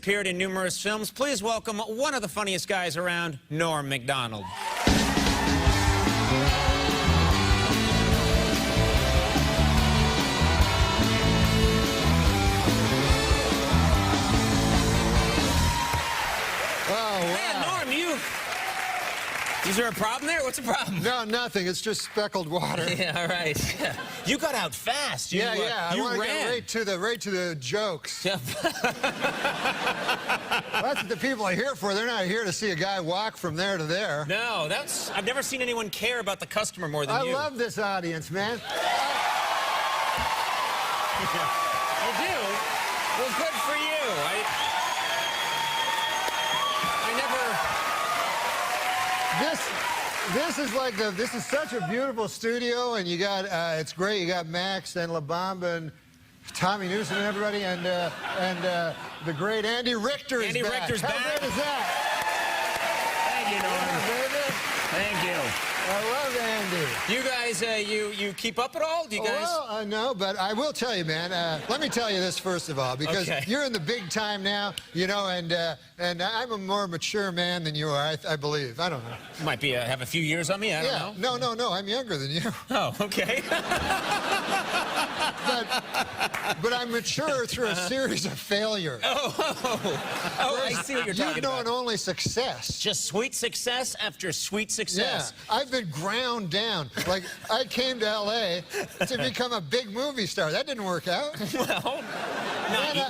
appeared in numerous films. Please welcome one of the funniest guys around, Norm Macdonald. Is there a problem there? What's the problem? No, nothing. It's just speckled water. Yeah, all right. Yeah. You got out fast. You, yeah. I want to ran. get right to the jokes. Yeah. That's what the people are here for. They're not here to see a guy walk from there to there. No, I've never seen anyone care about the customer more than you. I love this audience, man. You do? Well, good for you. This is such a beautiful studio, and you got it's great. You got Max and La Bamba and Tommy Newsom and everybody, and the great Andy Richter's back. Andy Richter's back. How great is that? Thank you, Norm. Yeah, baby. Thank you. I love Andy. You guys, you keep up at all? Do you guys? Well, no, but I will tell you, man. Let me tell you this first of all, because you're in the big time now, you know, and I'm a more mature man than you are, I believe. I don't know. You might be have a few years on me. I don't know. No. I'm younger than you. Oh, okay. but I'm mature through a series of failures. Oh, I see what you're talking about. You've known only success. Just sweet success after sweet success. Yeah, I've been ground down. Like, I came to L.A. to become a big movie star. That didn't work out. Well,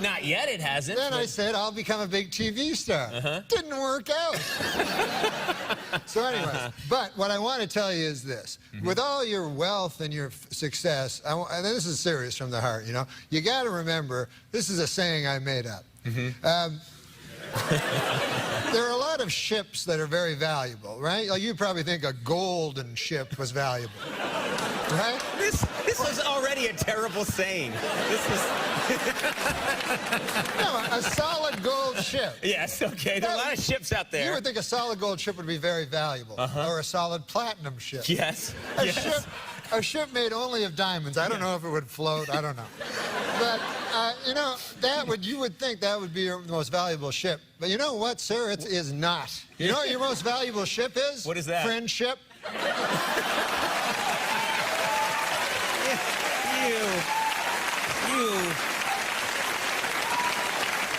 not yet it hasn't. Then I said, I'll become a big TV star. Didn't work out. So anyways, but what I want to tell you is this. With all your wealth and your success, and this is serious from the heart, you know, you got to remember, this is a saying I made up. There are a lot of ships that are very valuable, right? Like, you probably think a golden ship was valuable, right? This is already a terrible saying. No, a solid gold ship. Yes, okay. There are a lot of ships out there. You would think a solid gold ship would be very valuable, or a solid platinum ship. Yes. A ship made only of diamonds. I don't know if it would float. I don't know. But, you know, you would think that would be your most valuable ship. But you know what, sir? It is not. You know what your most valuable ship is? What is that? Friendship.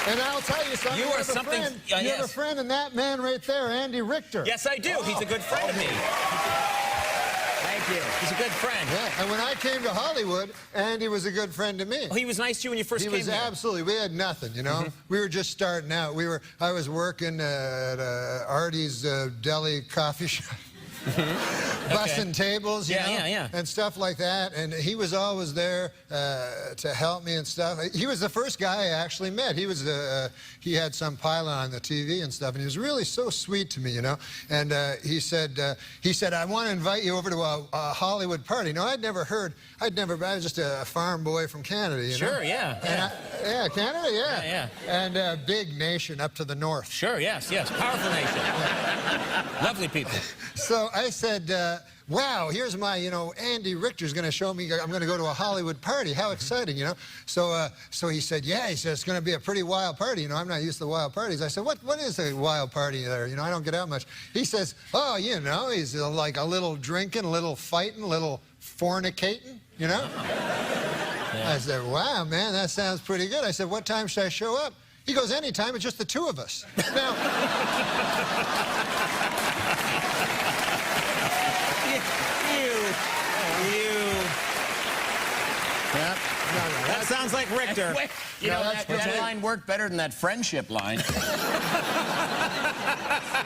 And I'll tell you something. You are something. You have a friend in that man right there, Andy Richter. Yes, I do. He's a good friend of me. Thank you. He's a good friend. Yeah, and when I came to Hollywood, Andy was a good friend to me. Oh, he was nice to you when you first came here? He was absolutely. We had nothing, you know. We were just starting out. I was working at Artie's Deli coffee shop. Bussing tables, you know, and stuff like that. And he was always there to help me and stuff. He was the first guy I actually met. He had some pilot on the TV and stuff, and he was really so sweet to me, you know. And he said, I want to invite you over to a Hollywood party. No, I was just a farm boy from Canada, you know. Sure, yeah. Yeah, Canada, yeah. Yeah. And a big nation up to the north. Sure, yes. Powerful nation. Lovely people. So I said, wow, here's my, you know, Andy Richter's going to show me, I'm going to go to a Hollywood party. How exciting, you know? So he said, yeah, he said, it's going to be a pretty wild party. You know, I'm not used to wild parties. I said, what is a wild party there? You know, I don't get out much. He says, oh, you know, he's like a little drinking, a little fighting, a little fornicating, you know? Yeah. I said, wow, man, that sounds pretty good. I said, what time should I show up? He goes, anytime, it's just the two of us. Now... That sounds like Richter. You know, that line worked better than that friendship line.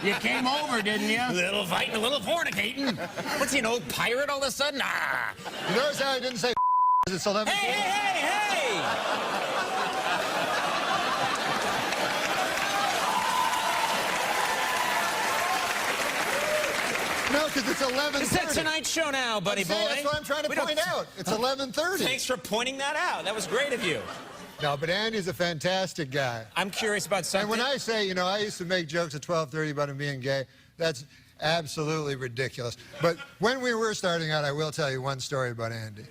You came over, didn't you? A little fighting, a little fornicating. What's he, an old pirate all of a sudden? Ah. You notice how I didn't say it's 11. Hey! No, because it's 11:30. It's a Tonight Show now, buddy boy. That's what I'm trying to point out. It's 11:30. Thanks for pointing that out. That was great of you. No, but Andy's a fantastic guy. I'm curious about something. And when I say, you know, I used to make jokes at 12:30 about him being gay, that's absolutely ridiculous. But when we were starting out, I will tell you one story about Andy.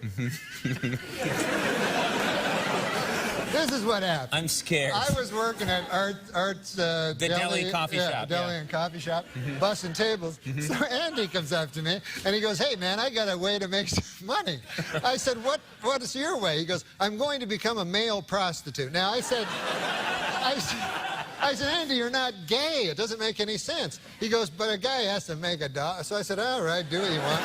This is what happened. I'm scared. I was working at Art's the deli coffee shop. Deli and coffee shop, bussing tables. So Andy comes up to me and he goes, "Hey man, I got a way to make some money." I said, "What is your way?" He goes, "I'm going to become a male prostitute." Now I said, "Andy, you're not gay. It doesn't make any sense." He goes, "But a guy has to make a dollar." So I said, "All right, do what you want."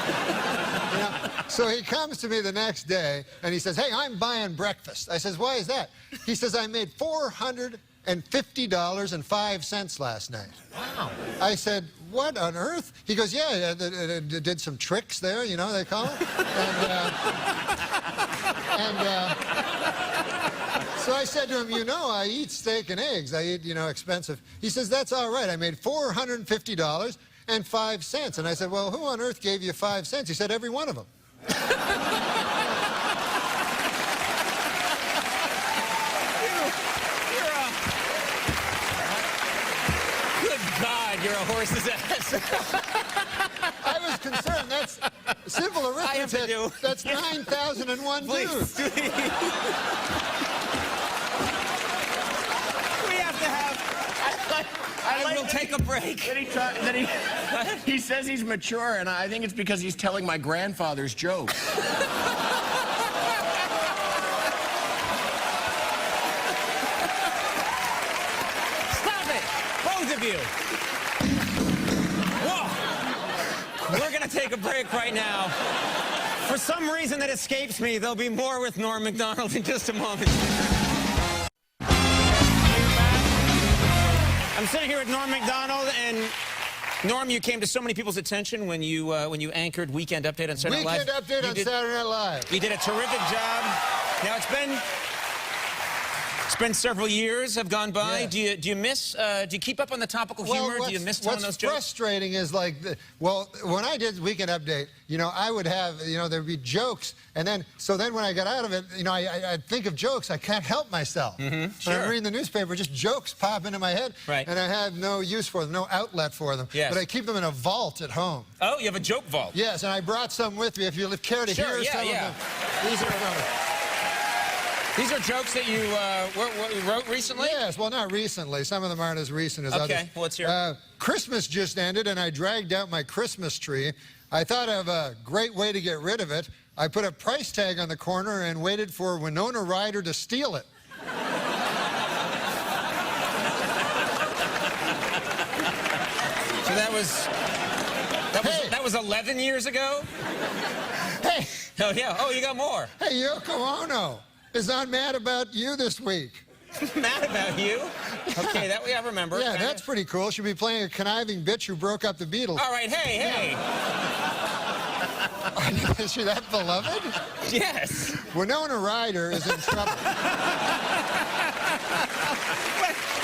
You know? So he comes to me the next day and he says, "Hey, I'm buying breakfast." I says, "Why is that?" He says, "I made $450.05 last night." Wow. I said, "What on earth?" He goes, "Yeah, did some tricks there, you know, they call it." So I said to him, "You know, I eat steak and eggs. I eat, you know, expensive." He says, "That's all right. I made $450.05. And I said, "Well, who on earth gave you 5 cents?" He said, "Every one of them." Good God, you're a horse's ass. I was concerned. That's simple arithmetic. That's 9,001 dudes. I will take a break. He says he's mature, and I think it's because he's telling my grandfather's jokes. Stop it, both of you. Whoa. We're going to take a break right now. For some reason that escapes me, there'll be more with Norm Macdonald in just a moment. I'm sitting here with Norm Macdonald, and Norm, you came to so many people's attention when you anchored Weekend Update on Saturday Night Live. Weekend Update on Saturday Night Live. You did a terrific job. Now it's been several years have gone by. Yes. Do you miss? Do you keep up on the topical humor? Do you miss telling those jokes? What's frustrating is like, when I did Weekend Update, you know, I would have, you know, there'd be jokes, and then when I got out of it, you know, I'd think of jokes. I can't help myself. Sure. When I'm reading the newspaper, just jokes pop into my head, right. And I have no use for them, no outlet for them. Yes. But I keep them in a vault at home. Oh, you have a joke vault. Yes, and I brought some with me. If you care to hear some of them, these are from. These are jokes that you wrote recently? Yes, well, not recently. Some of them aren't as recent as others. Okay, well, let's hear. Christmas just ended, and I dragged out my Christmas tree. I thought of a great way to get rid of it. I put a price tag on the corner and waited for Winona Ryder to steal it. So that was 11 years ago? Hey! Oh, yeah. Oh, you got more. Hey, Yoko Ono is on Mad About You this week. Mad About You? Okay, that I remember. Yeah, that's pretty cool. She'll be playing a conniving bitch who broke up the Beatles. All right, hey. Is she that beloved? Yes. Winona Ryder is in trouble.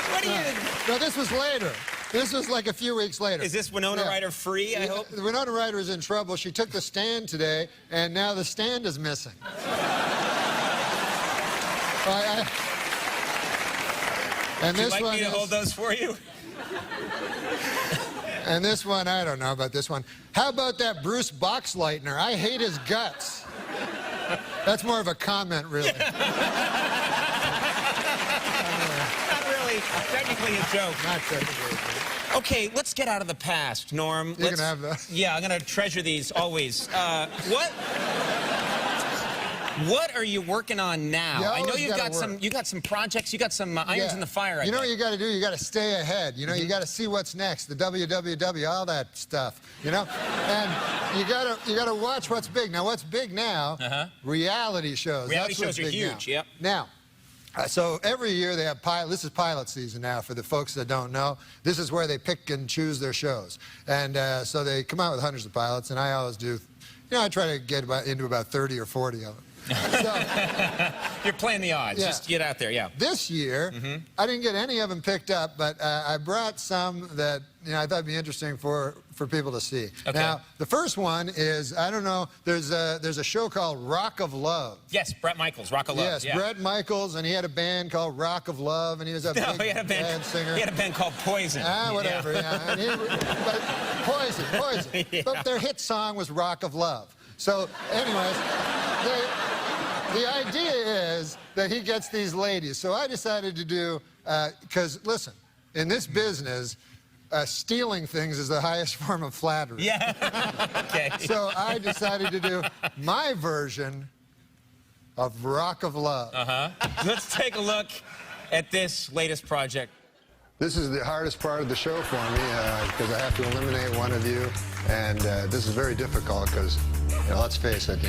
What do you... No, this was later. This was like a few weeks later. Is this Winona Ryder free, I hope? Winona Ryder is in trouble. She took the stand today, and now the stand is missing. And this Would you like me to hold those for you? And this one, I don't know about this one. How about that Bruce Boxleitner? I hate his guts. That's more of a comment, really. Not really. Technically a joke. Not technically a joke. Okay, let's get out of the past, Norm. You can have that. Yeah, I'm going to treasure these always. What are you working on now? I know you got some projects, you got some irons in the fire. You know what you got to do? You got to stay ahead. You know, you got to see what's next. The WWW, all that stuff. You know, and you got to watch what's big. Now, what's big now? Reality shows. Reality shows are huge. Yep. Now. So every year they have this is pilot season now for the folks that don't know. This is where they pick and choose their shows. And so they come out with hundreds of pilots, and I always do, you know, I try to get into about 30 or 40 of them. So, you're playing the odds. Yeah. Just get out there, yeah. This year, I didn't get any of them picked up, but I brought some that I thought would be interesting for people to see. Okay. Now, the first one is, I don't know, there's a show called Rock of Love. Yes, Bret Michaels, Rock of Love. Yes, yeah. Bret Michaels, and he had a band called Rock of Love, and he was a big band singer. He had a band called Poison. Whatever, yeah. But Poison. Yeah. But their hit song was Rock of Love. So, anyways, the idea is that he gets these ladies. So I decided to do, because listen, in this business, stealing things is the highest form of flattery. Yeah. Okay. So I decided to do my version of Rock of Love. Let's take a look at this latest project. This is the hardest part of the show for me because I have to eliminate one of you, and this is very difficult because, let's face it,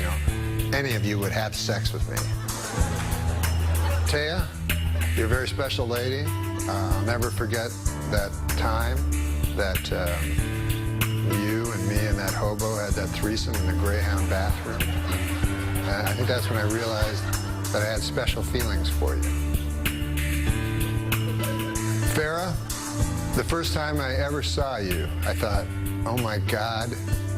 any of you would have sex with me. Taya, you're a very special lady. I'll never forget that time that you and me and that hobo had that threesome in the Greyhound bathroom. And I think that's when I realized that I had special feelings for you. Farrah, the first time I ever saw you, I thought, oh my God,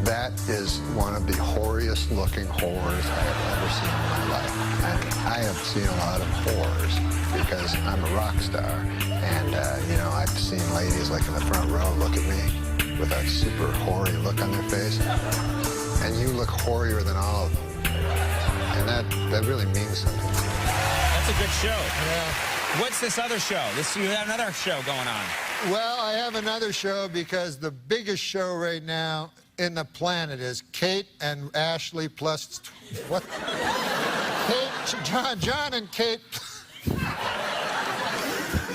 that is one of the hoariest looking whores I have ever seen in my life. And I have seen a lot of whores because I'm a rock star. And, I've seen ladies like in the front row look at me with a super hoary look on their face. And you look hoarier than all of them. And that really means something. That's a good show. Yeah. What's this other show? You have another show going on. Well, I have another show because the biggest show right now in the planet is Kate and Ashley plus... What? John and Kate...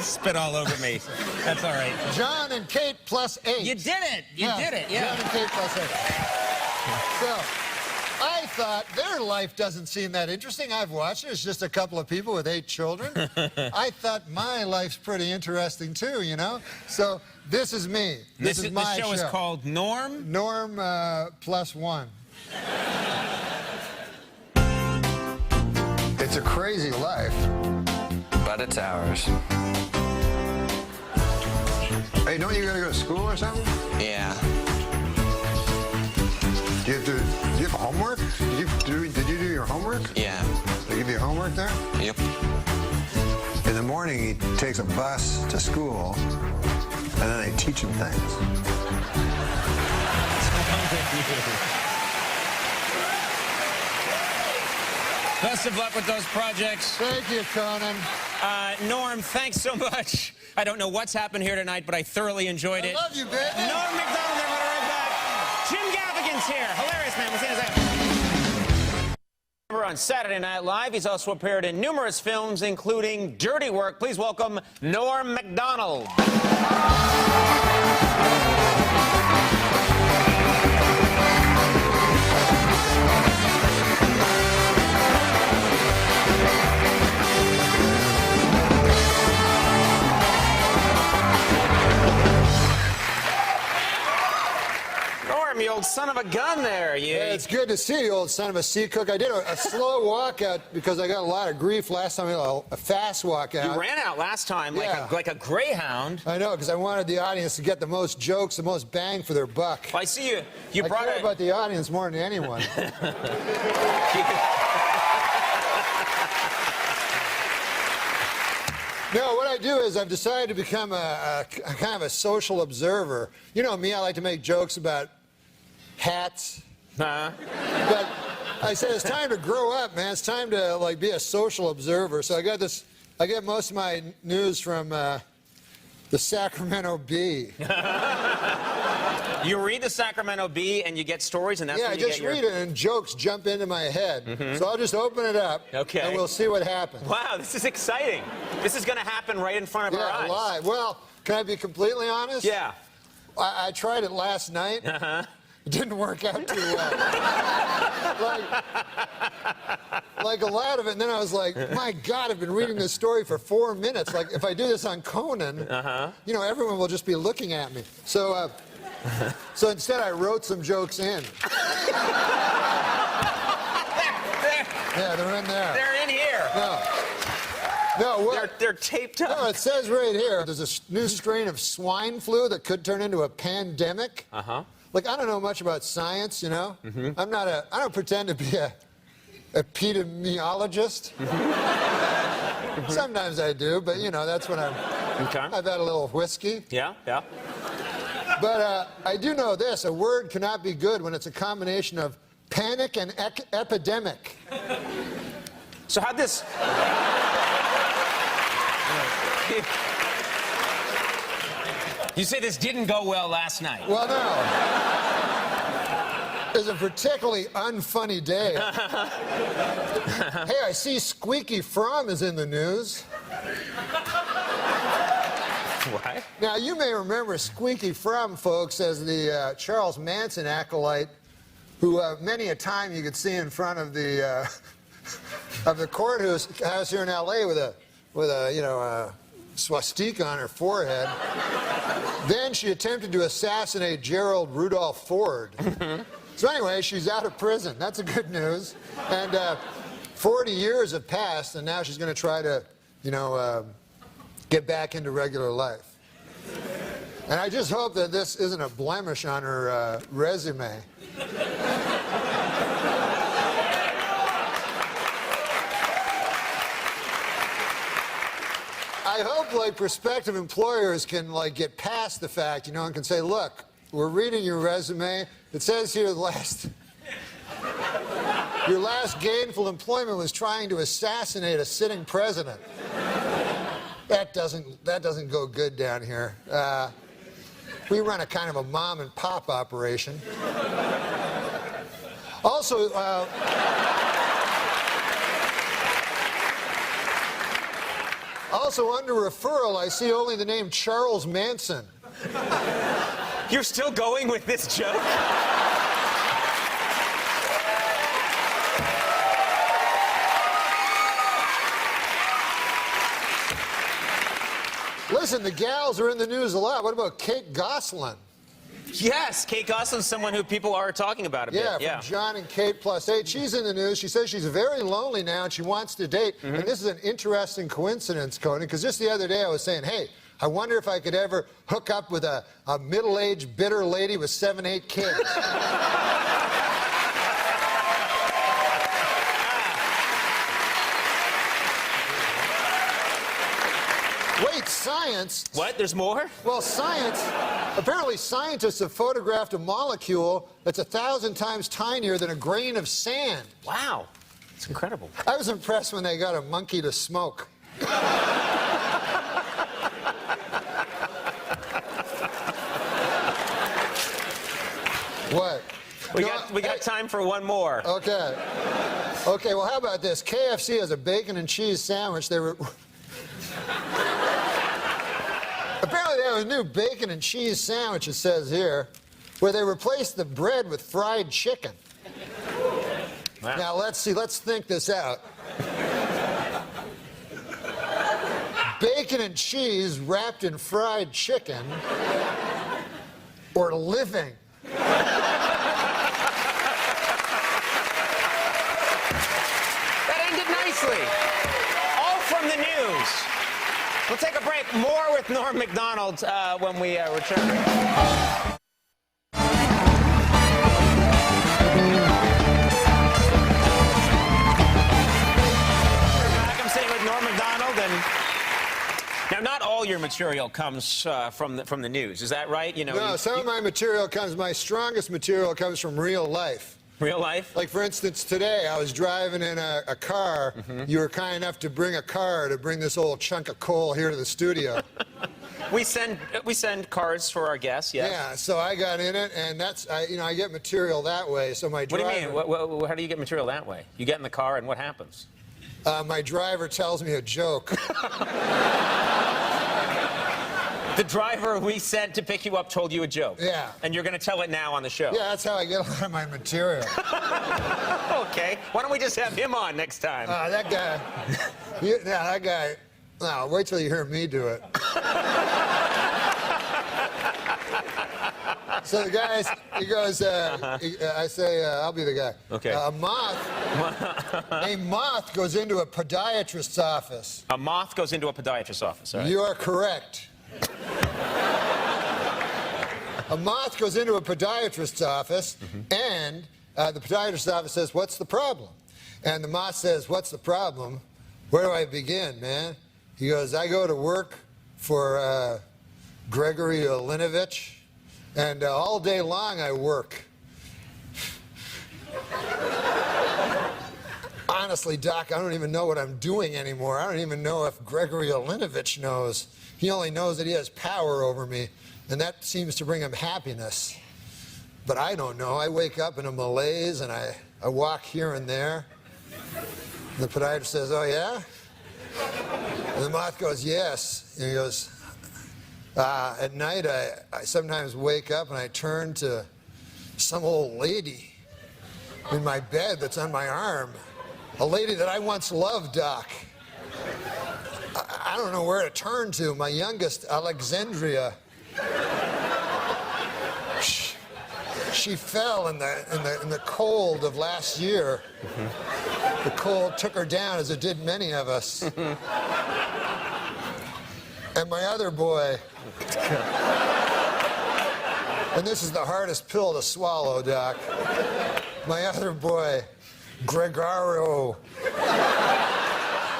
Spit all over me. That's all right. John and Kate plus 8. You did it. You did it, yeah. John and Kate plus 8. So, I thought their life doesn't seem that interesting. I've watched it. It's just a couple of people with 8 children. I thought my life's pretty interesting too, So this is me. This is my show. The show is called Norm? Norm plus 1. It's a crazy life. But it's ours. Hey, don't you gotta go to school or something? Yeah. Do you have homework? Did you do your homework? Yeah. They give you homework there? Yep. In the morning, he takes a bus to school, and then they teach him things. Best of luck with those projects. Thank you, Conan. Norm, thanks so much. I don't know what's happened here tonight, but I thoroughly enjoyed it. I love you, baby. Norm Macdonald, everyone, right back. Jim Gaffigan's here. Hilarious, man. We'll see you in a second. On Saturday Night Live, he's also appeared in numerous films, including Dirty Work. Please welcome Norm Macdonald. You old son of a gun there. Yeah, it's good to see you, old son of a sea cook. I did a slow walkout because I got a lot of grief last time. A fast walkout. You ran out last time like a greyhound. I know, because I wanted the audience to get the most jokes, the most bang for their buck. Well, I see you. You I brought care about the audience more than anyone. No, what I do is I've decided to become a kind of a social observer. You know me, I like to make jokes about hats. But I said it's time to grow up, man. It's time to be a social observer. So I get most of my news from the Sacramento Bee. You read the Sacramento Bee and you get stories, and that's when you just read it and jokes jump into my head. So I'll just open it up, and we'll see what happens. Wow, this is exciting. This is going to happen right in front of our eyes. Yeah, live. Well, can I be completely honest? Yeah. I tried it last night. It didn't work out too well. like a lot of it, and then I was like, my God, I've been reading this story for 4 minutes. Like, if I do this on Conan, everyone will just be looking at me. So, so instead, I wrote some jokes in. Yeah, they're in there. They're in here. No, they're taped up. No, it says right here, there's a new strain of swine flu that could turn into a pandemic. Like, I don't know much about science, I don't pretend to be a epidemiologist. Sometimes I do, but, that's when I've had a little whiskey. Yeah. But I do know this, a word cannot be good when it's a combination of panic and epidemic. So how'd this... You say this didn't go well last night. Well, no. It was a particularly unfunny day. Hey, I see Squeaky Fromm is in the news. What? Now, you may remember Squeaky Fromm, folks, as the Charles Manson acolyte who many a time you could see in front of the courthouse here in L.A. with a swastika on her forehead. Then she attempted to assassinate Gerald Rudolph Ford. So anyway, she's out of prison. That's the good news. And 40 years have passed, and now she's going to try to, get back into regular life. And I just hope that this isn't a blemish on her resume. I hope, prospective employers can, get past the fact, and can say, look, we're reading your resume. It says here your last gainful employment was trying to assassinate a sitting president. That doesn't go good down here. We run a kind of a mom and pop operation. Also, under referral, I see only the name Charles Manson. You're still going with this joke? Listen, the gals are in the news a lot. What about Kate Gosselin? Yes, Kate Gosselin's someone who people are talking about a bit. Yeah, from John and Kate +8. She's in the news. She says she's very lonely now and she wants to date. And this is an interesting coincidence, Conan, because just the other day I was saying, hey, I wonder if I could ever hook up with a middle-aged, bitter lady with 7, 8 kids. Wait, science? What? There's more? Well, apparently scientists have photographed a molecule that's 1,000 times tinier than a grain of sand. Wow. It's incredible. I was impressed when they got a monkey to smoke. What? We got time for one more. Okay. Okay, well, how about this? KFC has a bacon and cheese sandwich. Apparently they have a new bacon and cheese sandwich, it says here, where they replaced the bread with fried chicken. Wow. Now, let's see. Let's think this out. Bacon and cheese wrapped in fried chicken or living. That ended nicely. All from the news. We'll take a break. More with Norm Macdonald when we return. Now, not all your material comes from the news. Is that right? No, some of my material comes. My strongest material comes from real life. Real life? Like, for instance, today I was driving in a car. You were kind enough to bring a car to bring this old chunk of coal here to the studio. we send cars for our guests. Yes. Yeah. So I got in it, and I get material that way. So my driver. What do you mean? How do you get material that way? You get in the car, and what happens? My driver tells me a joke. The driver we sent to pick you up told you a joke. Yeah. And you're going to tell it now on the show. Yeah, that's how I get a lot of my material. Okay. Why don't we just have him on next time? That guy. That guy. No, wait till you hear me do it. So the guy, he goes, I say, I'll be the guy. Okay. A moth goes into a podiatrist's office. A moth goes into a podiatrist's office, all right? You are correct. A moth goes into a podiatrist's office, and the podiatrist's office says, what's the problem? And the moth says, what's the problem? Where do I begin, man? He goes, I go to work for Gregory Linovich, and all day long I work on honestly, Doc, I don't even know what I'm doing anymore. I don't even know if Gregory Olinovich knows. He only knows that he has power over me, and that seems to bring him happiness. But I don't know. I wake up in a malaise, and I walk here and there. And the podiatrist says, "Oh, yeah?" And the moth goes, "Yes." And he goes, at night, I sometimes wake up and I turn to some old lady in my bed that's on my arm. A lady that I once loved, Doc. I don't know where to turn to. My youngest, Alexandria. She fell in the cold of last year. The cold took her down, as it did many of us. And my other boy, and this is the hardest pill to swallow, Doc. My other boy, Gregorio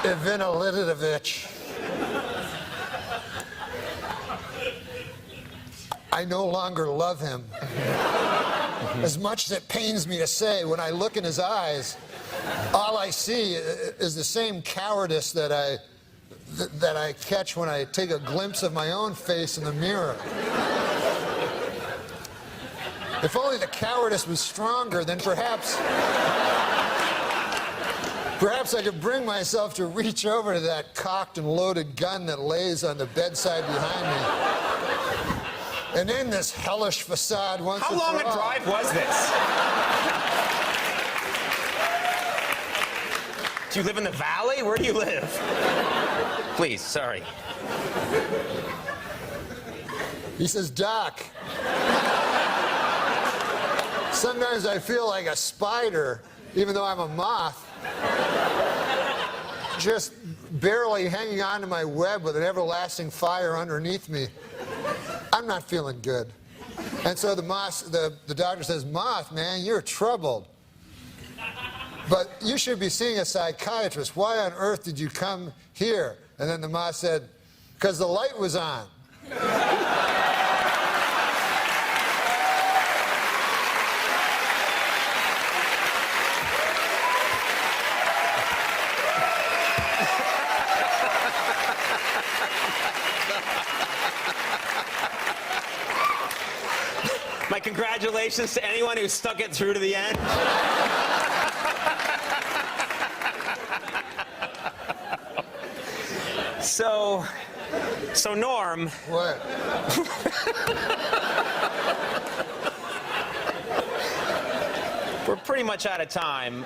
Ivanilidovich. I no longer love him. As much as it pains me to say, when I look in his eyes, all I see is the same cowardice that I catch when I take a glimpse of my own face in the mirror. If only the cowardice was stronger, then perhaps I could bring myself to reach over to that cocked and loaded gun that lays on the bedside behind me and end this hellish facade once and for all. How long a drive was this? Do you live in the valley? Where do you live? Please, sorry. He says, "Doc, sometimes I feel like a spider, even though I'm a moth, just barely hanging on to my web with an everlasting fire underneath me. I'm not feeling good." And so the doctor says, "Moth, man, you're troubled. But you should be seeing a psychiatrist. Why on earth did you come here?" And then the moth said, "Because the light was on." My congratulations to anyone who stuck it through to the end. So Norm. What? We're pretty much out of time.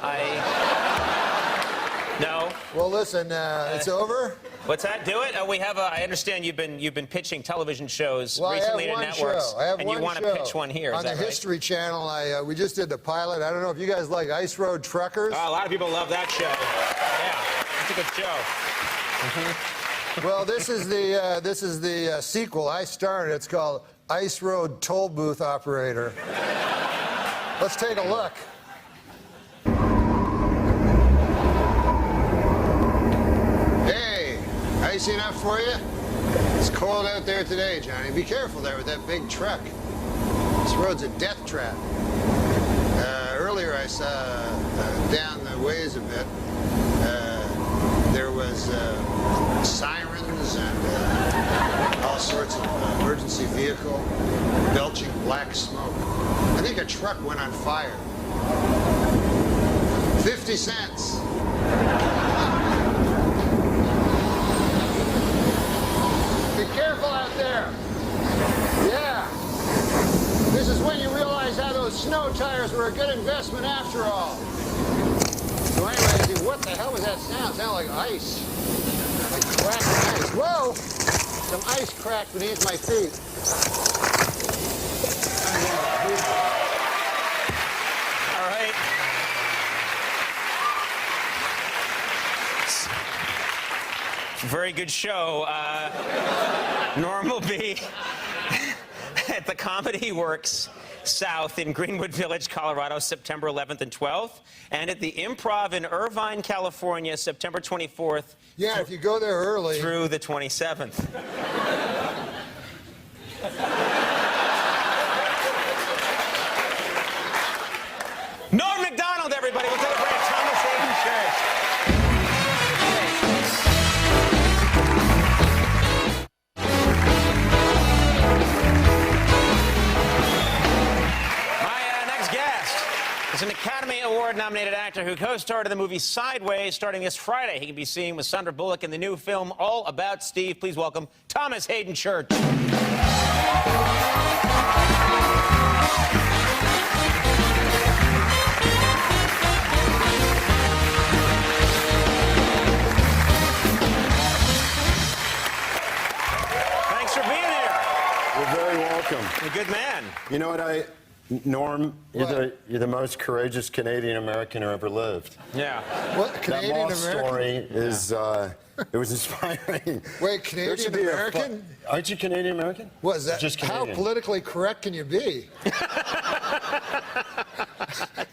No. Well, listen, it's over. What's that? Do it. We have. I understand you've been pitching television shows recently to networks, and you want to pitch one here. On the History Channel. We just did the pilot. I don't know if you guys like Ice Road Truckers. Oh, a lot of people love that show. Yeah, it's a good show. Well, this is the sequel. I starred. It's called Ice Road Toll Booth Operator. Let's take a look. Hey, icy enough for you? It's cold out there today, Johnny. Be careful there with that big truck. This road's a death trap. Earlier I saw down the ways a bit, there was sirens and all sorts of emergency vehicle belching black smoke. I think a truck went on fire. 50 cents. Be careful out there. Yeah. This is when you realize how those snow tires were a good investment after all. So anyway, what the hell was that sound? It sounded like ice. Like cracking ice. Whoa! Some ice cracked beneath my feet. All right. Very good show. Norm will be at the Comedy Works South in Greenwood Village, Colorado, September 11th and 12th, and at the Improv in Irvine, California, September 24th. Yeah, if you go there early. Through the 27th. Norm Macdonald, everybody. We'll take a break. Thomas Hayden Church. He's an Academy Award-nominated actor who co-starred in the movie Sideways, starting this Friday. He can be seen with Sandra Bullock in the new film All About Steve. Please welcome Thomas Hayden Church. Thanks for being here. You're very welcome. You're a good man. You know what, Norm, you're the most courageous Canadian American who ever lived. Yeah. What, Canadian that American? story is, it was inspiring. Wait, Canadian American? Aren't you Canadian American? What is that? Just How Canadian. politically correct can you be? It's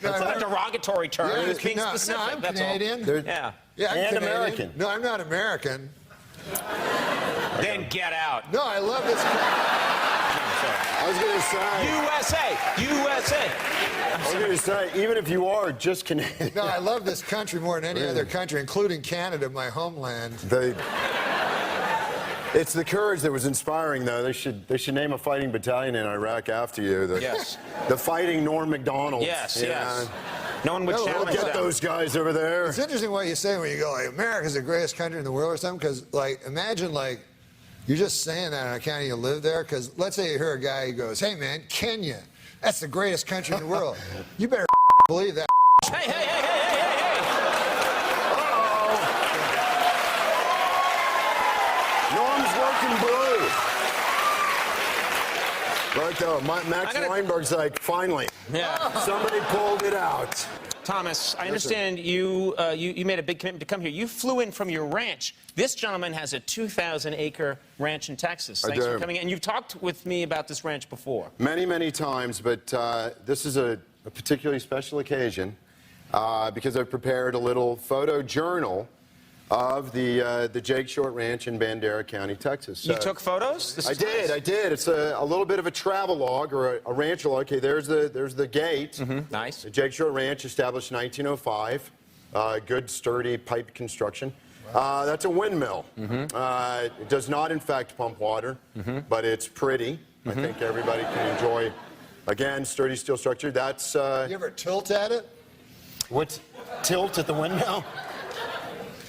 a derogatory term. Yeah, He was being no, specific, no, I'm that's all. Canadian. Yeah. Yeah, I'm And Canadian. American. No, I'm not American. Then get out. No, I love this. I was going to say, USA! I was going to say, even if you are just Canadian. No, I love this country more than any other country, including Canada, my homeland. It's the courage that was inspiring, though. They should name a fighting battalion in Iraq after you. Yes. The Fighting Norm Macdonald. Yes, Yeah. yes. No one would No, challenge Get that. those guys over there. It's interesting what you say when you go, like, America's the greatest country in the world or something, because, like, imagine, like, you're just saying that and I can't even live there, because let's say you hear a guy who goes, hey, man, Kenya, that's the greatest country in the world. You better believe that. Hey! Norm's working blue. Like, Max Weinberg's like, finally. Yeah. Somebody pulled it out. Thomas, I understand you made a big commitment to come here. You flew in from your ranch. This gentleman has a 2,000-acre ranch in Texas. Thanks for coming in. And you've talked with me about this ranch before. Many, many times, but this is a particularly special occasion because I've prepared a little photo journal of the Jake Short Ranch in Bandera County, Texas. You took photos? I did. It's a little bit of a travel log or a ranch log. Okay, there's the gate. Mm-hmm. Nice. The Jake Short Ranch, established in 1905. Good, sturdy pipe construction. That's a windmill. Mm-hmm. It does not, in fact, pump water, but it's pretty. I think everybody can enjoy, again, sturdy steel structure. That's... You ever tilt at it? What's tilt at the windmill?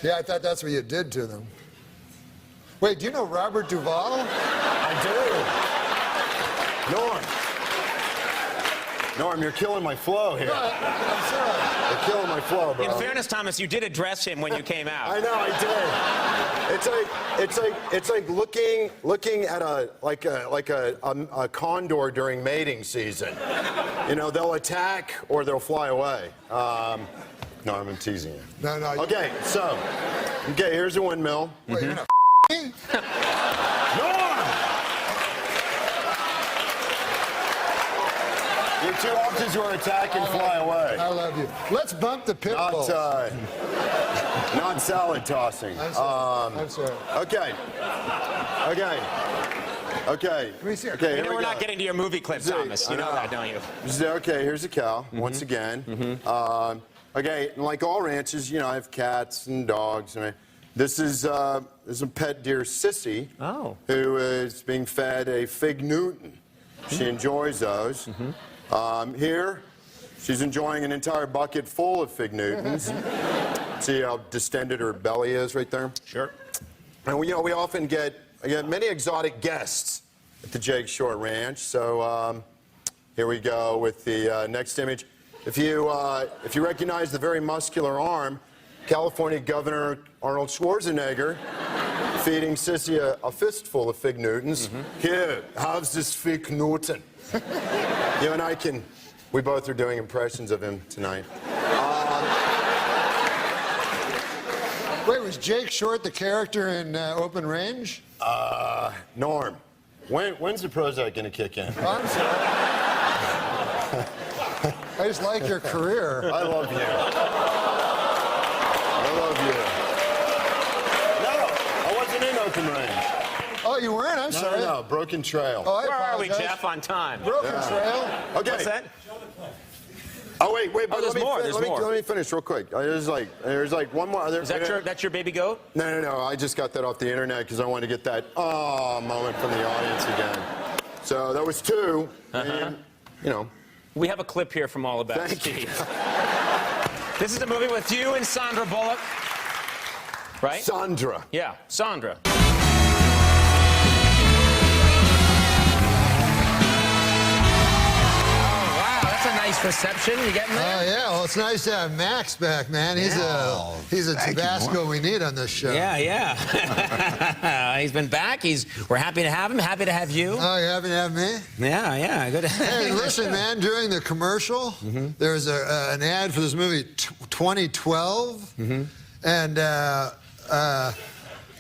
Yeah, I thought that's what you did to them. Wait, do you know Robert Duvall? I do. Norm, you're killing my flow here. I'm sorry. You're killing my flow, bro. In fairness, Thomas, you did address him when you came out. I know, I did. It's like looking at a condor during mating season. You know, they'll attack or they'll fly away. No, I'm teasing you. No. Okay, here's a windmill. Wait, you're gonna me? Norm! Your two options were attack and fly away. I love you. Let's bump the pit bulls. Not salad tossing. I'm sorry. I'm sorry. Okay. Let me see. Okay, You here know we we're go. not getting to your movie clip, Thomas. You know that, don't you? Okay, here's a cow, once again. Okay, and like all ranches, you know, I have cats and dogs. And this is a pet deer, Sissy, who is being fed a Fig Newton. She enjoys those. Here, she's enjoying an entire bucket full of Fig Newtons. See how distended her belly is right there? Sure. And we often get many exotic guests at the Jake Short Ranch. So here we go with the next image. If you recognize the very muscular arm, California Governor Arnold Schwarzenegger feeding Sissy a fistful of Fig Newtons. Here, have this Fig Newton. You and I we both are doing impressions of him tonight. Wait, was Jake Short the character in Open Range? Norm, when's the Prozac gonna kick in? I'm sorry. I just like your career. I love you. No, I wasn't in Open Range. Oh, you weren't? I'm sorry. No, Broken Trail. Oh, I Where are we, apologize. Jeff, on time? Broken Trail. Okay. What's that? Oh wait, but there's more, there's more. Let me finish real quick. There's like one more. Is that that's your baby goat? No. I just got that off the internet because I wanted to get that moment from the audience again. So that was two. And, you know, We have a clip here from All About Thank Steve. This is a movie with you and Sandra Bullock, right? Sandra. Yeah, Sandra. Nice reception. You getting there? Oh, yeah. Well, it's nice to have Max back, man. He's a Tabasco we need on this show. Yeah, yeah. He's been back. We're happy to have him. Happy to have you. Oh, you happy to have me? Yeah, yeah. Good. Hey, listen, man. During the commercial, there was an ad for this movie, 2012. And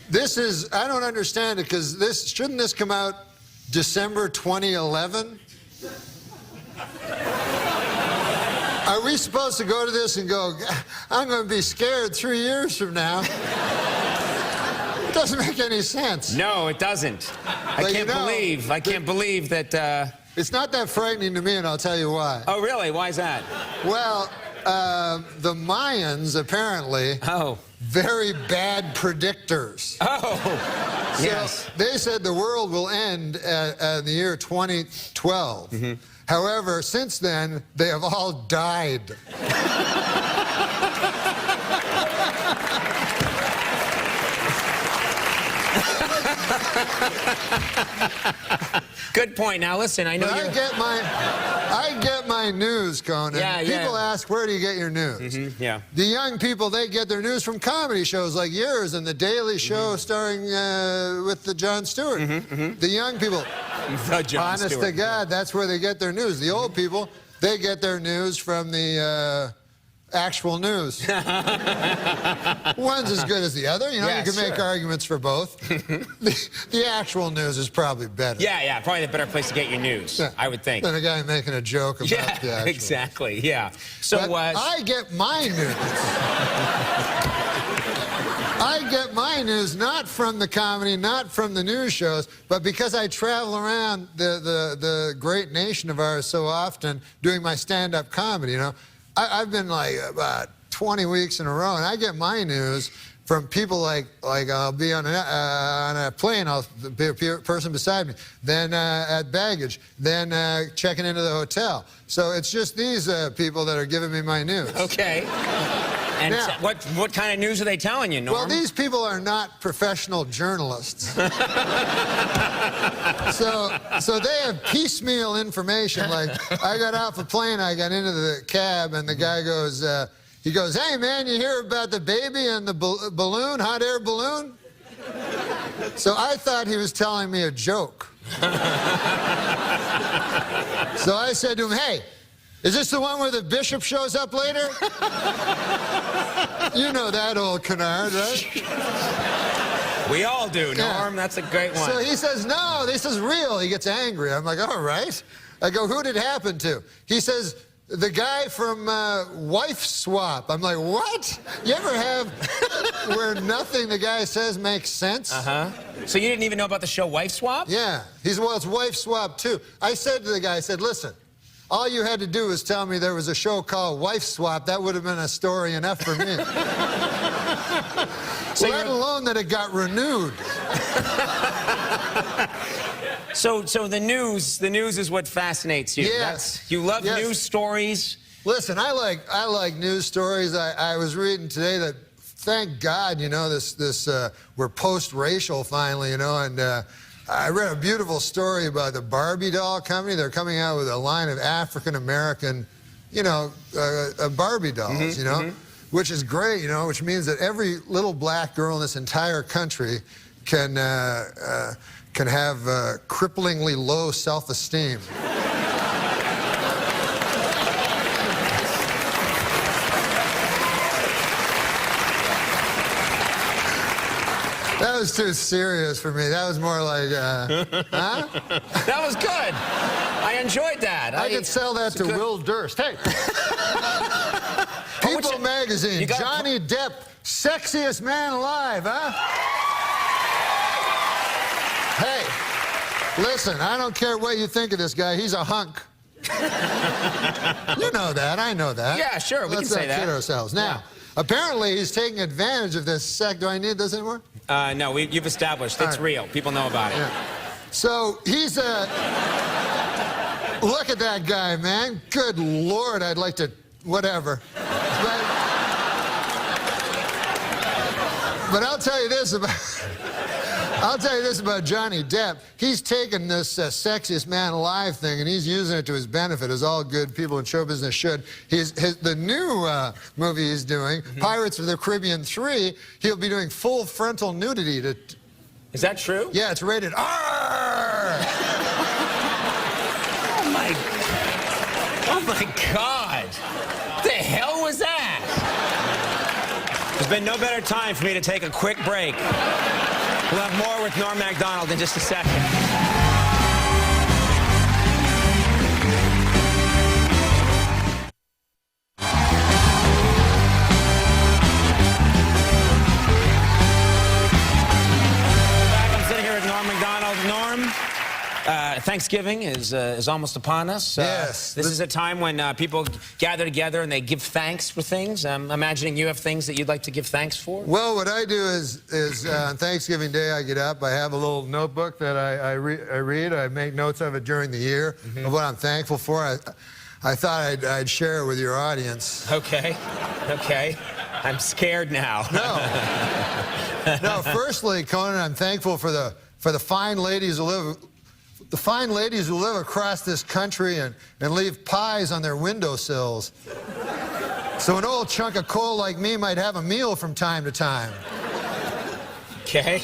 this is, I don't understand it, because shouldn't this come out December 2011? Are we supposed to go to this and go, I'm going to be scared 3 years from now? It doesn't make any sense. No, it doesn't. I can't believe that... It's not that frightening to me, and I'll tell you why. Oh, really? Why is that? Well, the Mayans, apparently, very bad predictors. Oh, so yes. They said the world will end in the year 2012. However, since then, they have all died. Good point. Now, listen, I know I get my news, Conan. Yeah, People ask, where do you get your news? Yeah. The young people, they get their news from comedy shows like yours and The Daily Show starring with the Jon Stewart. The young people, honest to God, that's where they get their news. The old people, they get their news from the actual news. One's as good as the other. You know, you can make arguments for both. The actual news is probably better. Yeah, probably the better place to get your news, I would think. Than a guy making a joke about the actual. Exactly, yeah. So, I get my news. I get my news not from the comedy, not from the news shows, but because I travel around the great nation of ours so often doing my stand-up comedy, you know. I've been like about 20 weeks in a row, and I get my news from people like I'll be on a plane, I'll be a person beside me, then at baggage, then checking into the hotel. So it's just these people that are giving me my news. Okay. And now, what kind of news are they telling you, Norm? Well, these people are not professional journalists. So they have piecemeal information. Like, I got off a plane, I got into the cab, and the guy goes, he goes, hey, man, you hear about the baby and the balloon, hot air balloon? So I thought he was telling me a joke. So I said to him, hey, is this the one where the bishop shows up later? You know that old canard, right? We all do, Norm. That's a great one. So he says, no, this is real. He gets angry. I'm like, all right. I go, who did it happen to? He says, the guy from Wife Swap. I'm like, what? You ever have where nothing the guy says makes sense? So you didn't even know about the show Wife Swap? Yeah. Well, it's Wife Swap, too. I said to the guy, I said, listen, all you had to do was tell me there was a show called Wife Swap. That would have been a story enough for me. So let alone that it got renewed. So the news is what fascinates you. Yes. You love news stories. Listen, I like news stories. I was reading today that, thank God, you know, we're post-racial finally, you know, and I read a beautiful story about the Barbie doll company. They're coming out with a line of African-American, you know, Barbie dolls, you know, which is great, you know, which means that every little black girl in this entire country can have cripplingly low self-esteem. That was too serious for me. That was more like, huh? That was good. I enjoyed that. I could sell that to Will Durst. Hey. People magazine, Johnny Depp, sexiest man alive, huh? Hey, listen, I don't care what you think of this guy. He's a hunk. You know that. I know that. Yeah, sure. We can say that. Let's not kid ourselves. Now, apparently he's taking advantage of this Do I need this anymore? No, you've established it's real. People know about it. Yeah. So he's Look at that guy, man. Good Lord, I'd like to, whatever. But I'll tell you this about Johnny Depp. He's taken this sexiest man alive thing and he's using it to his benefit, as all good people in show business should. The new movie he's doing, Pirates of the Caribbean 3, he'll be doing full frontal nudity to... Is that true? Yeah, it's rated R! Oh my God! What the hell was that? There's been no better time for me to take a quick break. We'll have more with Norm Macdonald in just a second. I'm sitting here with Norm Macdonald. Norm, Thanksgiving is almost upon us. Yes. This is a time when people gather together and they give thanks for things. I'm imagining you have things that you'd like to give thanks for. Well, what I do is on Thanksgiving Day, I get up, I have a little notebook that I read. I make notes of it during the year of what I'm thankful for. I thought I'd share it with your audience. Okay. Okay. I'm scared now. No. No, firstly, Conan, I'm thankful for the fine ladies who live... The fine ladies who live across this country and leave pies on their windowsills. So an old chunk of coal like me might have a meal from time to time. Okay.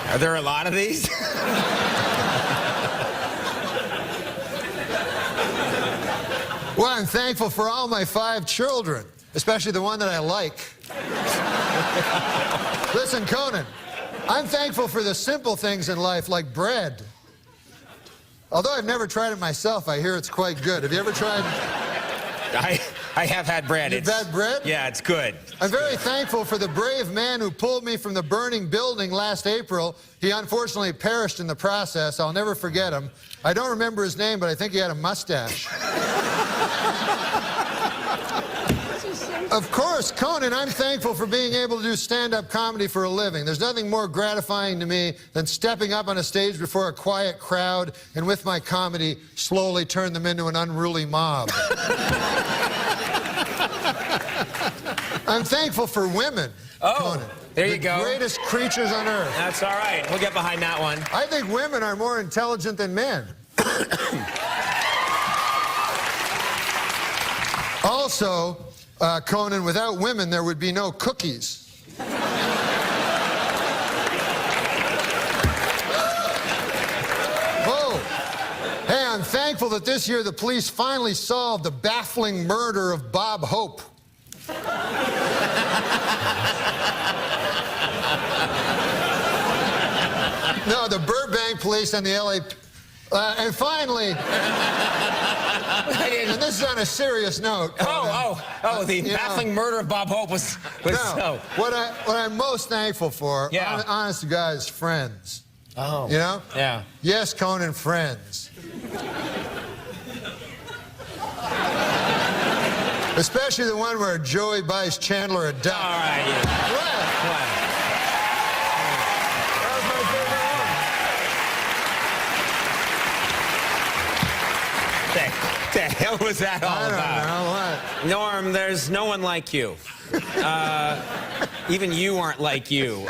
Are there a lot of these? Well, I'm thankful for all my 5 children, especially the one that I like. Listen, Conan. I'm thankful for the simple things in life, like bread. Although I've never tried it myself, I hear it's quite good. Have you ever tried? I have had bread. You've had bread? Yeah, it's good. I'm very thankful for the brave man who pulled me from the burning building last April. He unfortunately perished in the process. I'll never forget him. I don't remember his name, but I think he had a mustache. Of course, Conan, I'm thankful for being able to do stand-up comedy for a living. There's nothing more gratifying to me than stepping up on a stage before a quiet crowd and with my comedy slowly turn them into an unruly mob. I'm thankful for women, Conan. There you go. The greatest creatures on earth. That's all right. We'll get behind that one. I think women are more intelligent than men. Also, Conan, without women, there would be no cookies. Oh, hey, I'm thankful that this year the police finally solved the baffling murder of Bob Hope. No, the Burbank police and the LA... and finally... And this is on a serious note. The baffling murder of Bob Hope was no, so. What I'm most thankful for, honest to God, is friends. Oh. You know? Yeah. Yes, Conan, friends. Especially the one where Joey buys Chandler a duck. All right. Yeah. What? That was my favorite one. The hell was that all about? I don't know what. Norm, there's no one like you. Even you aren't like you.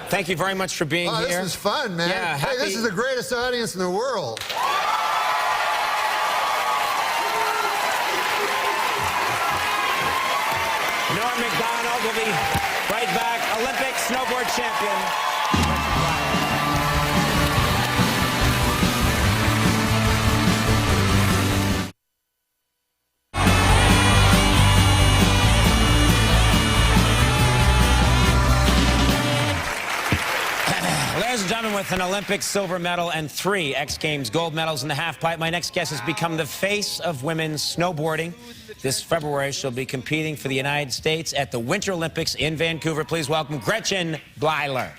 Thank you very much for being here. This is fun, man. Yeah, hey, this is the greatest audience in the world. Norm Macdonald will be right back. Olympic snowboard champion. Ladies and gentlemen, with an Olympic silver medal and 3 X Games gold medals in the halfpipe, my next guest has become the face of women's snowboarding. This February, she'll be competing for the United States at the Winter Olympics in Vancouver. Please welcome Gretchen Bleiler.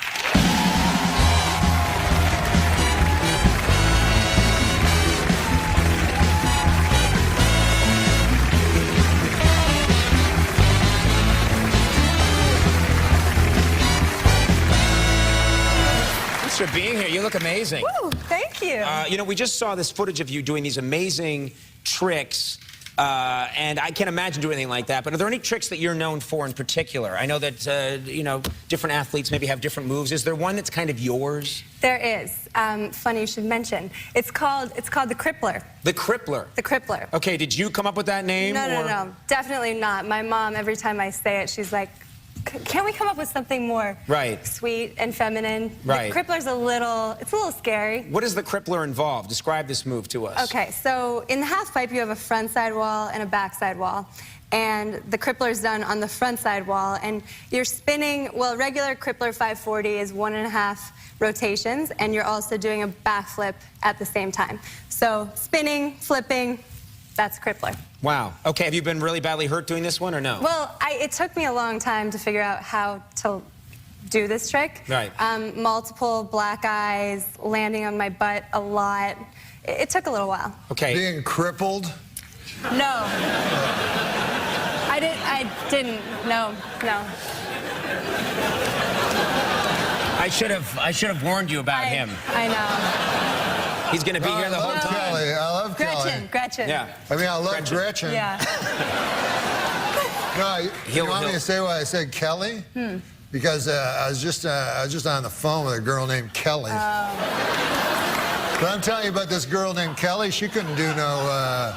Thanks for being here. You look amazing. Woo, thank you. You know, we just saw this footage of you doing these amazing tricks, and I can't imagine doing anything like that. But are there any tricks that you're known for in particular? I know that, you know, different athletes maybe have different moves. Is there one that's kind of yours? There is. Funny you should mention. It's called the Crippler. The Crippler? The Crippler. Okay, did you come up with that name? No. Definitely not. My mom, every time I say it, she's like, can't we come up with something more sweet and feminine? Right. The Crippler's it's a little scary. What does the Crippler involve? Describe this move to us. Okay, so in the half pipe, you have a front side wall and a back side wall. And the Crippler's done on the front side wall. And you're spinning, well, regular Crippler 540 is 1.5 rotations, and you're also doing a backflip at the same time. So spinning, flipping, that's Crippler. Wow. Okay, have you been really badly hurt doing this one or no? Well, it took me a long time to figure out how to do this trick. Right. Multiple black eyes, landing on my butt a lot. It took a little while. Okay. Being crippled? No. I didn't. No. I should have warned you about him. I know. He's going to be here the whole time. Kelly. I love Kelly. Gretchen. Yeah. I mean, I love Gretchen. Yeah. No, you want me to say why I said Kelly? Because I was just on the phone with a girl named Kelly. But I'm telling you about this girl named Kelly. She couldn't do no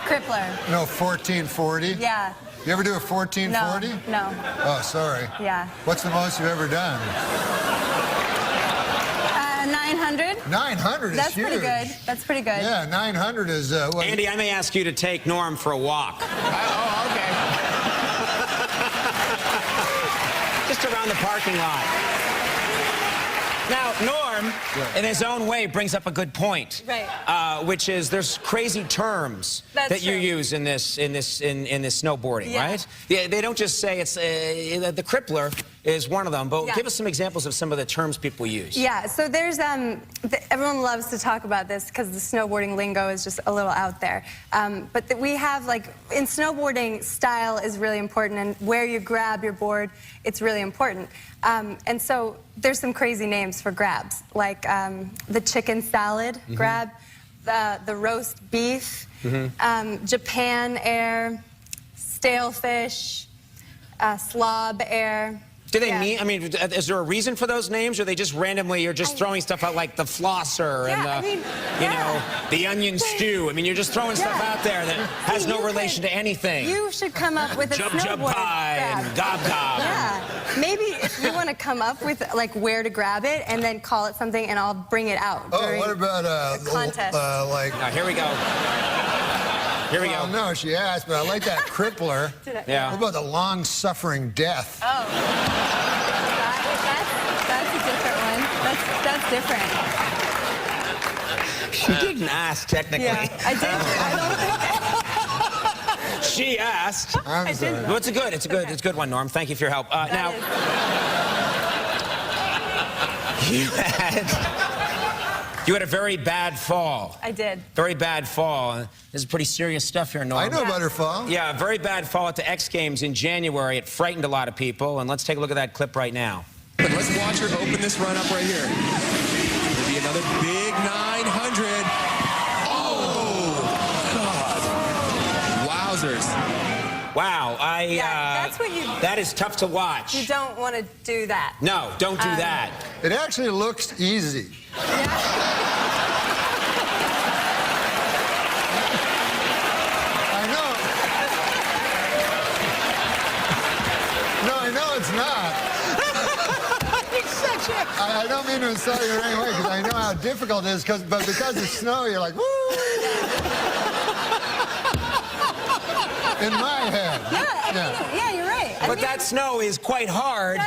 Crippler. no 1440. Yeah. You ever do a 1440? No. Oh, sorry. Yeah. What's the most you've ever done? 900. 900 is That's huge. pretty good. That's pretty good. Yeah, 900 is what? Andy, I may ask you to take Norm for a walk. Oh, okay. Just around the parking lot. Now, Norm, in his own way, brings up a good point. Right. Which is there's crazy terms That's you true. use in this snowboarding, Yeah. right? Yeah, they don't just say it's the Crippler is one of them, but give us some examples of some of the terms people use. Yeah, so there's, everyone loves to talk about this because the snowboarding lingo is just a little out there. But we have, like, in snowboarding, style is really important, and where you grab your board, it's really important. And so there's some crazy names for grabs, like the chicken salad grab, the roast beef, Japan air, stale fish, slob air. Do they mean, I mean, is there a reason for those names, or are they just randomly, you're just throwing stuff out like the flosser and the, you know, the onion stew? I mean, you're just throwing stuff out there that has no relation to anything. You should come up with a Jump snowboard pie grab. and gob gob. Yeah, maybe if you want to come up with, like, where to grab it and then call it something, and I'll bring it out during what about the contest. like? Now, here we go. Here we go. No, she asked, but I like that Crippler. Yeah. What about the long-suffering death? Oh, that's a different one. That's different. She didn't ask, technically. Yeah, I did. I don't think. She asked. I'm sorry. Well, it's a good one, Norm. Thank you for your help. Now, you had a very bad fall. I did. Very bad fall. This is pretty serious stuff here, Norm. I know about her fall. Yeah, very bad fall at the X Games in January. It frightened a lot of people, and let's take a look at that clip right now. Let's watch her open this run up right here. Maybe another big 900. Oh, God. Wowzers. Wow, that's what you... that is tough to watch. You don't want to do that. No, don't do that. It actually looks easy. I know. No, I know it's not. I don't mean to insult you in any way, because I know how difficult it is, but because it's snow, you're like, woo! In my head. Yeah, you're right. But that snow is quite hard.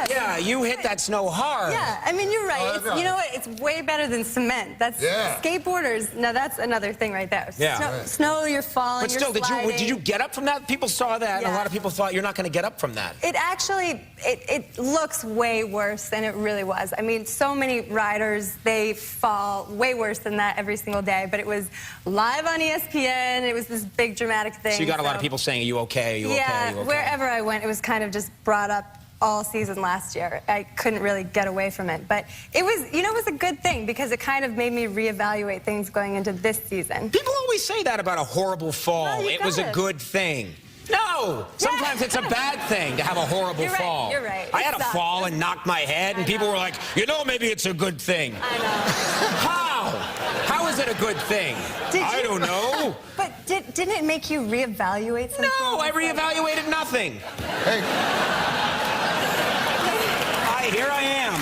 Yeah, you hit that snow hard. Yeah, I mean, you're right. You know what? It's way better than cement. That's skateboarders. Now, that's another thing right there. Yeah. Snow, you're falling, But still, did you get up from that? People saw that, and a lot of people thought you're not going to get up from that. It actually, it looks way worse than it really was. I mean, so many riders, they fall way worse than that every single day. But it was live on ESPN. It was this big dramatic thing. So you got a lot of people saying, are you okay? Are you okay? Are you okay? Wherever I went, it was kind of just brought up all season last year. I couldn't really get away from it. But it was, you know, it was a good thing because it kind of made me reevaluate things going into this season. People always say that about a horrible fall. Well, it was a good thing. No! Sometimes it's a bad thing to have a horrible You're right, fall. you're right. I It had a sucks. fall and knocked my head, and people were like, you know, maybe it's a good thing. I know. How? How is it a good thing? I don't know. But didn't it make you reevaluate something? No, I reevaluated nothing. Hey, Here I am.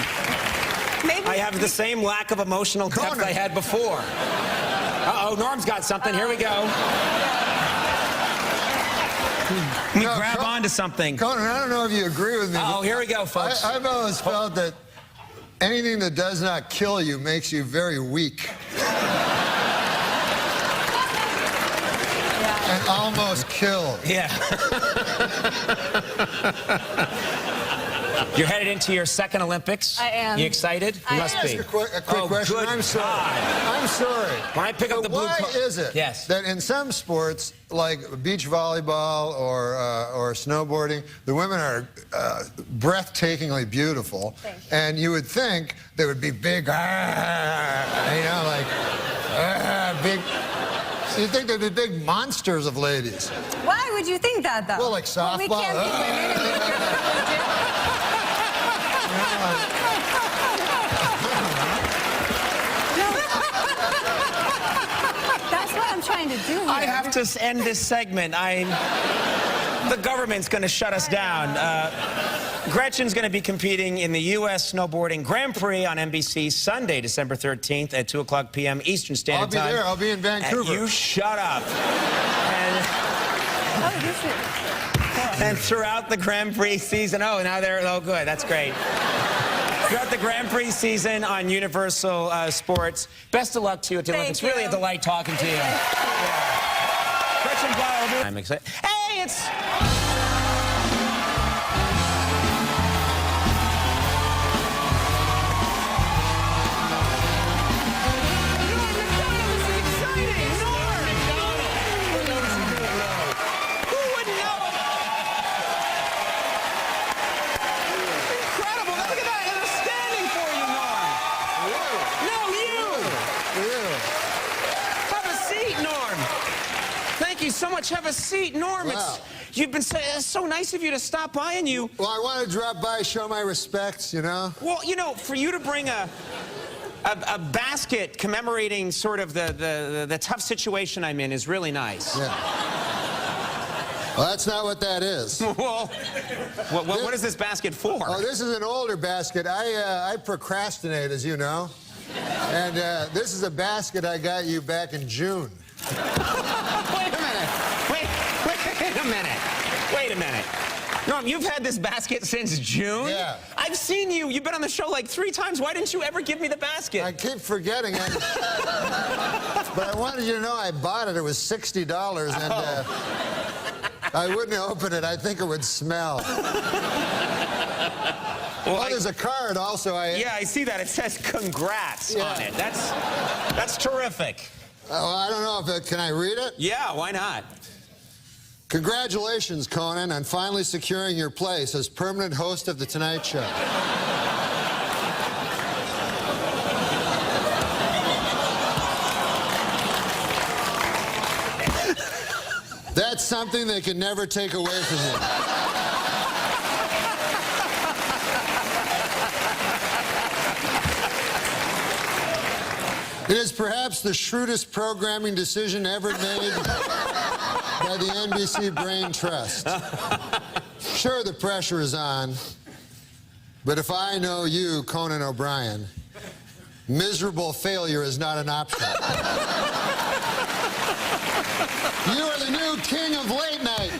Maybe I have the same lack of emotional depth Conan. I had before. Uh-oh, Norm's got something. Here we go. Let me grab onto something. Conan, I don't know if you agree with me. Oh, here we go, folks. I've always felt that anything that does not kill you makes you very weak. And almost killed. Yeah. You're headed into your second Olympics. I am. You excited? I You must am. be. Ask a quick question. Good I'm sorry. God. I'm sorry. When I pick up the blue why card- is it Yes. that in some sports, like beach volleyball or snowboarding, the women are breathtakingly beautiful, and you would think they would be big, big. You'd think they'd be big monsters of ladies. Why would you think that, though? Well, like softball. Well, we can't be women and be That's what I'm trying to do here. I have to end this segment. The government's going to shut us down. Gretchen's going to be competing in the U.S. Snowboarding Grand Prix on NBC Sunday, December 13th at 2:00 p.m. Eastern Standard Time. I'll be there. I'll be in Vancouver. And you shut up. And throughout the Grand Prix season, good, that's great. Throughout the Grand Prix season on Universal Sports, best of luck to you at the Olympics. you. Really a delight talking to you. Gretchen Bauer, I'm excited. Hey, it's... So much. Have a seat, Norm. Wow. You've been so nice of you to stop by, and you. Well, I want to drop by, show my respects, you know. Well, you know, for you to bring a basket commemorating sort of the tough situation I'm in is really nice. Yeah. Well, that's not what that is. Well, what is this basket for? Oh, this is an older basket. I procrastinate, as you know. And this is a basket I got you back in June. Wait a minute. Norm, you've had this basket since June? Yeah. I've seen you. You've been on the show like 3 times. Why didn't you ever give me the basket? I keep forgetting it. But I wanted you to know I bought it. It was $60, and I wouldn't open it. I think it would smell. Well, there's a card also. Yeah, I see that. It says congrats on it. That's terrific. Oh, I don't know if can I read it? Yeah, why not? Congratulations, Conan, on finally securing your place as permanent host of The Tonight Show. That's something they can never take away from you. It is perhaps the shrewdest programming decision ever made by the NBC Brain Trust. Sure, the pressure is on, but if I know you, Conan O'Brien, miserable failure is not an option. You are the new king of late night.